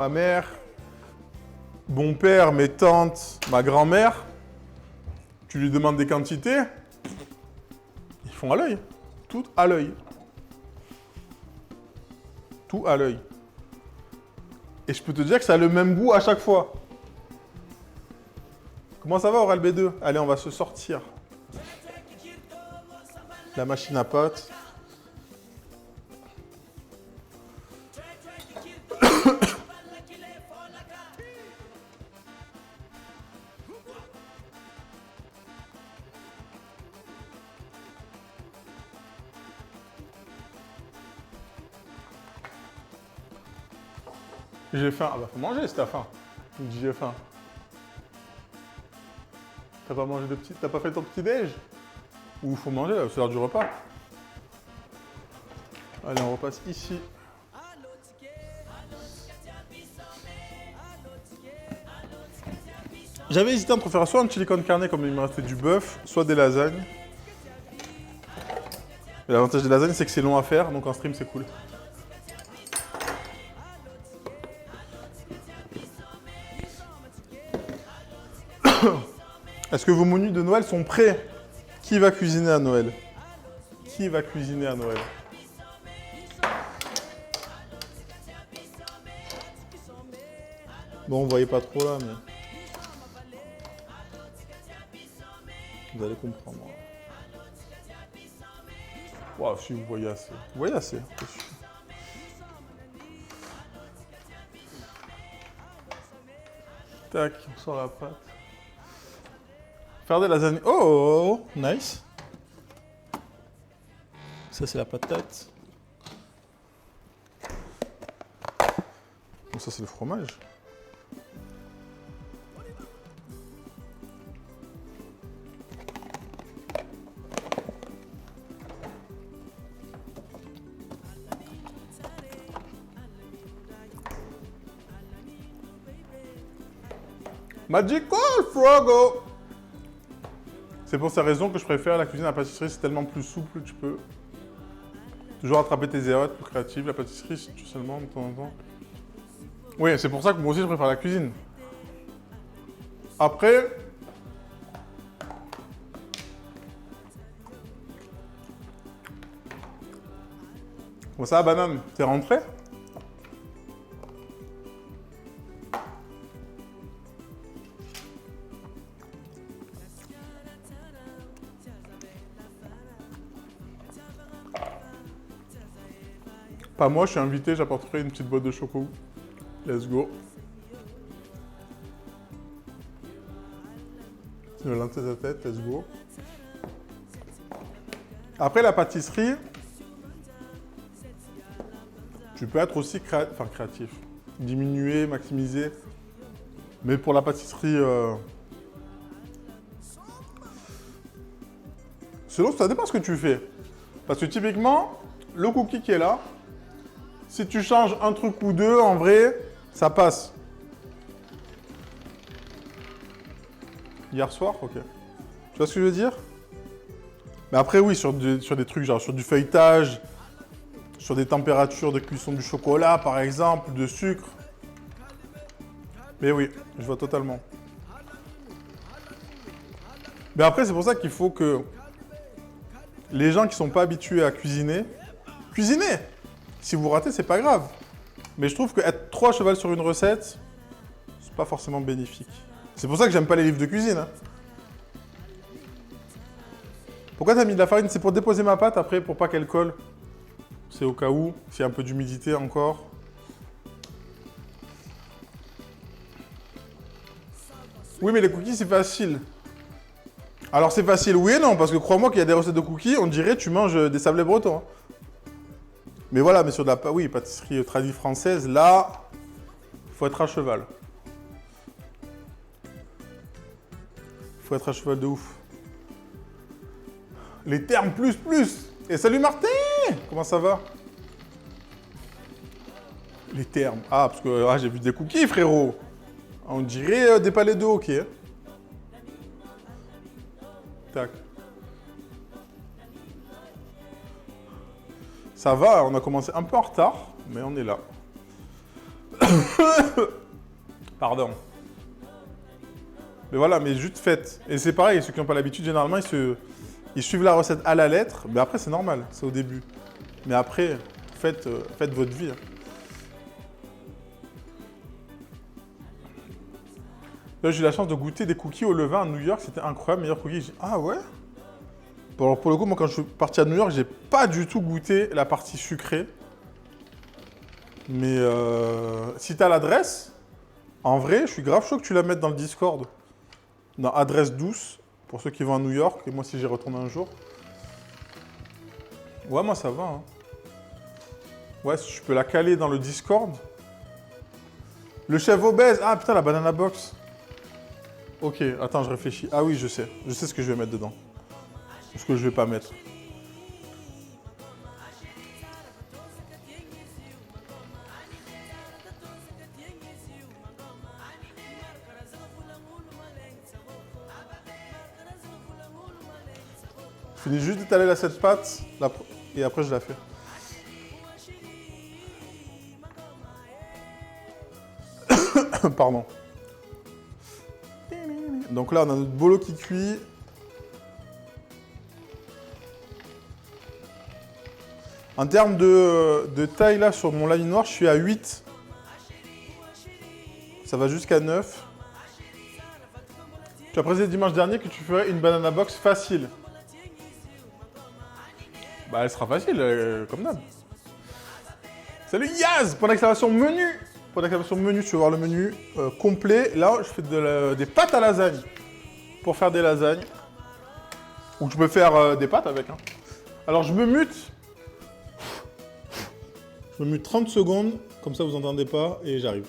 Ma mère, mon père, mes tantes, ma grand-mère, tu lui demandes des quantités, ils font à l'œil. Tout à l'œil. Tout à l'œil. Et je peux te dire que ça a le même goût à chaque fois. Comment ça va, Oral B2? Allez, on va se sortir. La machine à pâtes. J'ai faim. Ah bah faut manger si t'as faim. Tu me dis j'ai faim. T'as pas mangé de petit... T'as pas fait ton petit déj? Ou faut manger là, c'est l'heure du repas. Allez, on repasse ici. J'avais hésité entre faire soit un chili con carne comme il me restait du bœuf, soit des lasagnes. Et l'avantage des lasagnes, c'est que c'est long à faire, donc en stream c'est cool. Est-ce que vos menus de Noël sont prêts? Qui va cuisiner à Noël? Qui va cuisiner à Noël? Bon, vous voyez pas trop là, mais... Vous allez comprendre. Wow, si vous voyez assez. Vous voyez assez, c'est sûr. Tac, on sort la pâte. Faire des lasagnes. Oh, nice. Ça, c'est la patate. Bon, ça, c'est le fromage. Magical Frogo! C'est pour ces raisons que je préfère la cuisine à la pâtisserie, c'est tellement plus souple, tu peux toujours attraper tes erreurs, plus créative. La pâtisserie, c'est tout seulement de temps en temps. Oui, c'est pour ça que moi aussi je préfère la cuisine. Après... Bon ça va, banane, t'es rentré? Pas moi, je suis invité, j'apporterai une petite boîte de choco. Let's go. Le lin tête à tête, let's go. Après la pâtisserie, tu peux être aussi créatif. Diminuer, maximiser. Mais pour la pâtisserie, selon ça dépend ce que tu fais. Parce que typiquement, le cookie qui est là, si tu changes un truc ou deux, en vrai, ça passe. Hier soir, ok. Tu vois ce que je veux dire? Mais après, oui, sur des trucs, genre sur du feuilletage, sur des températures de cuisson du chocolat, par exemple, de sucre. Mais oui, je vois totalement. Mais après, c'est pour ça qu'il faut que les gens qui ne sont pas habitués à cuisiner, cuisinez! Si vous ratez, c'est pas grave. Mais je trouve qu'être trop à cheval sur une recette, c'est pas forcément bénéfique. C'est pour ça que j'aime pas les livres de cuisine. Hein. Pourquoi t'as mis de la farine? C'est pour déposer ma pâte après, pour pas qu'elle colle. C'est au cas où, s'il y a un peu d'humidité encore. Oui, mais les cookies, c'est facile. Alors c'est facile, oui et non, parce que crois-moi qu'il y a des recettes de cookies, on dirait tu manges des sablés bretons. Hein. Mais voilà, mais sur de la pâtisserie tradie française, là, il faut être à cheval. Il faut être à cheval de ouf. Les termes plus. Et salut Martin! Comment ça va? Les termes. Ah, parce que j'ai vu des cookies, frérot. On dirait des palais de hockey. Tac. Ça va, on a commencé un peu en retard, mais on est là. Pardon. Mais voilà, mais juste faites. Et c'est pareil, ceux qui n'ont pas l'habitude, généralement, ils suivent la recette à la lettre. Mais après, c'est normal, c'est au début. Mais après, faites votre vie. Là, j'ai eu la chance de goûter des cookies au levain à New York. C'était incroyable, meilleur cookie. J'ai dit, ah ouais? Bon, alors pour le coup, moi, quand je suis parti à New York, j'ai pas du tout goûté la partie sucrée. Mais si t'as l'adresse, en vrai, je suis grave chaud que tu la mettes dans le Discord. Dans adresse douce, pour ceux qui vont à New York. Et moi, si j'y retourne un jour. Ouais, moi, ça va. Hein. Ouais, si je peux la caler dans le Discord. Le chef obèse. Ah, putain, la banana box. Ok, attends, je réfléchis. Ah oui, je sais. Je sais ce que je vais mettre dedans. Ce que je vais pas mettre. Je finis juste d'étaler la 7 pattes et après je la fais. Pardon. Donc là, on a notre bolo qui cuit. En termes de taille, là, sur mon laminoir, je suis à 8. Ça va jusqu'à 9. Tu as précisé dimanche dernier que tu ferais une banana box facile. Bah, elle sera facile, comme d'hab. Salut Yaz! Point d'exclamation menu! Point d'exclamation menu, tu vas voir le menu complet. Là, je fais des pâtes à lasagne. Pour faire des lasagnes. Ou tu peux faire des pâtes avec. Hein. Alors, je me mute. Je me mute 30 secondes. Comme ça, vous n'entendez pas. Et j'arrive.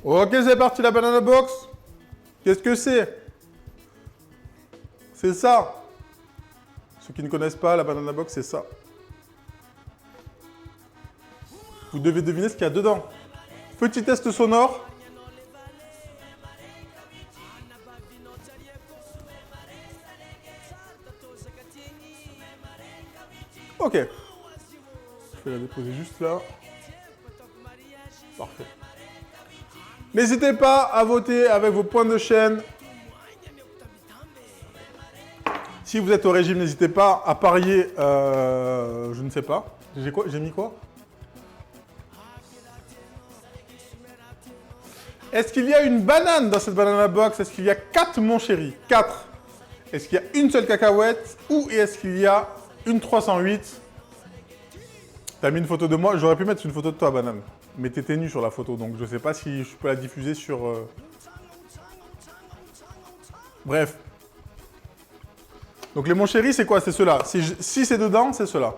Ok, c'est parti la banana box. Qu'est-ce que c'est? C'est ça. Ceux qui ne connaissent pas, la banana box, c'est ça. Vous devez deviner ce qu'il y a dedans. Petit test sonore. Ok. Je vais la déposer juste là. Parfait. N'hésitez pas à voter avec vos points de chaîne. Si vous êtes au régime, n'hésitez pas à parier, je ne sais pas. J'ai mis quoi? Est-ce qu'il y a une banane dans cette banana box? Est-ce qu'il y a 4, mon chéri? 4. Est-ce qu'il y a une seule cacahuète? Ou est-ce qu'il y a une 308? T'as mis une photo de moi? J'aurais pu mettre une photo de toi, banane. Mais t'étais nu sur la photo, donc je sais pas si je peux la diffuser sur... Bref. Donc les mon chéri, c'est quoi? C'est ceux-là. Si c'est dedans, c'est ceux-là.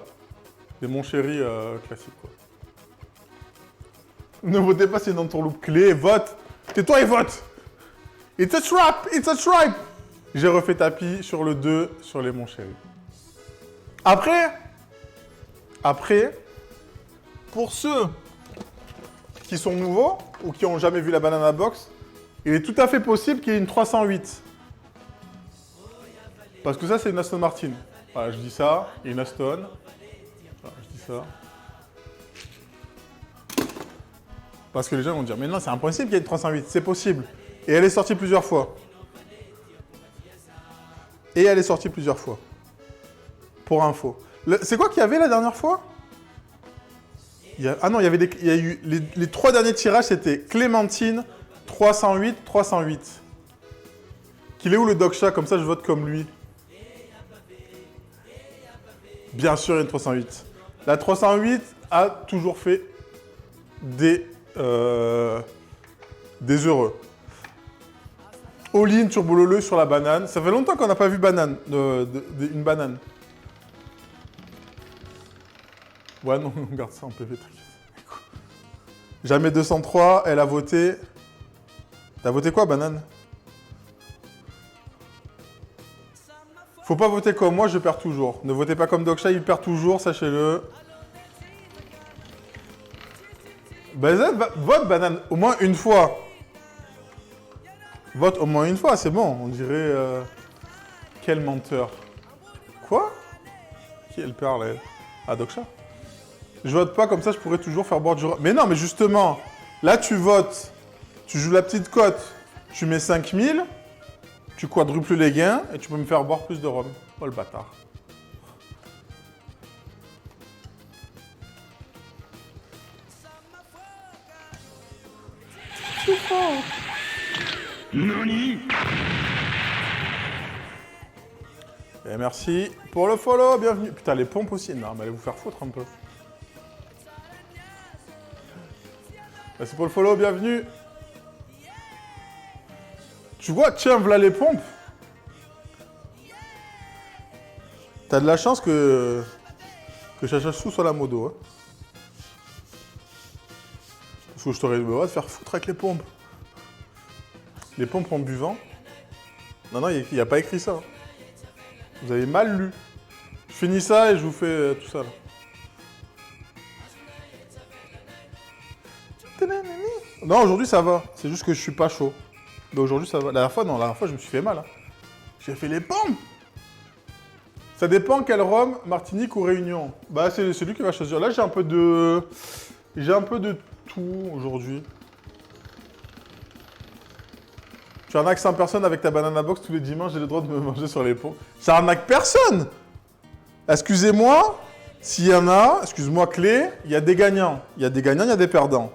Les mon chéri classiques, quoi. Ne votez pas, c'est une entourloupe clé. Vote. Tais-toi et vote. It's a trap. It's a trap. J'ai refait tapis sur le 2, sur les mon chéri. Après, pour ceux qui sont nouveaux ou qui n'ont jamais vu la Banana Box, il est tout à fait possible qu'il y ait une 308. Parce que ça, c'est une Aston Martin. Voilà, je dis ça, il y a une Aston. Voilà, je dis ça. Parce que les gens vont dire, mais non, c'est impossible qu'il y ait une 308. C'est possible. Et elle est sortie plusieurs fois. Pour info. C'est quoi qu'il y avait la dernière fois? Ah non, il y a eu les 3 derniers tirages, c'était Clémentine, 308, 308. Qu'il est où le Dogsha? Comme ça, je vote comme lui. Bien sûr, il y a une 308. La 308 a toujours fait des heureux. All-in turbololeux sur la banane. Ça fait longtemps qu'on n'a pas vu une banane. Ouais, non, on garde ça en PV. Jamais 203, elle a voté. T'as voté quoi, banane? Faut pas voter comme moi, je perds toujours. Ne votez pas comme Dogsha, il perd toujours, sachez-le. Vote banane au moins une fois. Vote au moins une fois, c'est bon. On dirait... Quel menteur. Quoi? Qui elle parle, elle? Ah, Dogsha. Je vote pas, comme ça je pourrais toujours faire boire du rhum. Mais non, mais justement, là tu votes, tu joues la petite cote, tu mets 5000, tu quadruples les gains et tu peux me faire boire plus de rhum. Oh le bâtard. C'est fort. Nani. Et merci pour le follow, bienvenue. Putain, les pompes aussi. Non, mais allez vous faire foutre un peu. Merci pour le follow, bienvenue. Tu vois, tiens, voilà les pompes. T'as de la chance que Chachachou soit la modo. Hein. Parce que je t'aurais dit, va te faire foutre avec les pompes. Les pompes en buvant. Non, il n'y a pas écrit ça. Vous avez mal lu. Je finis ça et je vous fais tout ça là. Non, aujourd'hui ça va. C'est juste que je suis pas chaud. Mais aujourd'hui ça va. La dernière fois, je me suis fait mal. Hein. J'ai fait les pompes. Ça dépend quel rhum, Martinique ou Réunion. Bah, c'est lui qui va choisir. Là, j'ai un peu de tout aujourd'hui. Tu arnaques 100 personnes avec ta banana box tous les dimanches, j'ai le droit de me manger sur les pompes. Ça arnaque personne. Excusez-moi, s'il y en a, excuse-moi Clé, il y a des gagnants. Il y a des gagnants, il y a des perdants.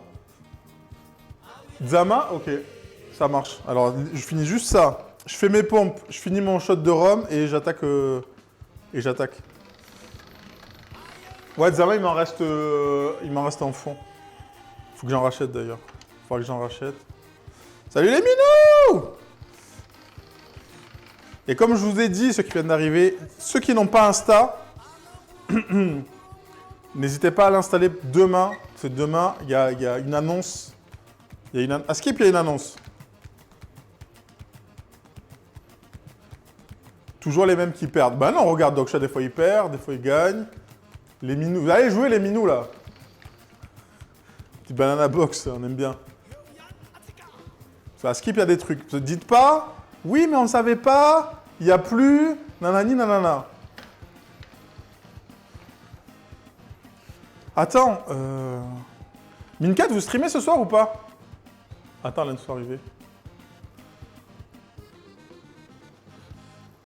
Zama, ok, ça marche. Alors, je finis juste ça. Je fais mes pompes, je finis mon shot de rhum et j'attaque. Ouais, Zama, il m'en reste en fond. Faut que j'en rachète d'ailleurs. Faudra que j'en rachète. Salut les minous! Et comme je vous ai dit, ceux qui viennent d'arriver, ceux qui n'ont pas Insta, n'hésitez pas à l'installer demain. C'est demain, il y a une annonce. À Skip, il y a une annonce. Toujours les mêmes qui perdent. Bah non, regarde, Dogsha, des fois il perd, des fois il gagne. Les minous. Vous allez jouer les minous là. Petite banana box, on aime bien. À Skip, il y a des trucs. Ne dites pas, oui, mais on ne savait pas, il n'y a plus, nanani, nanana. Attends, Mincat, vous streamez ce soir ou pas? Attends, là, une fois arrivé.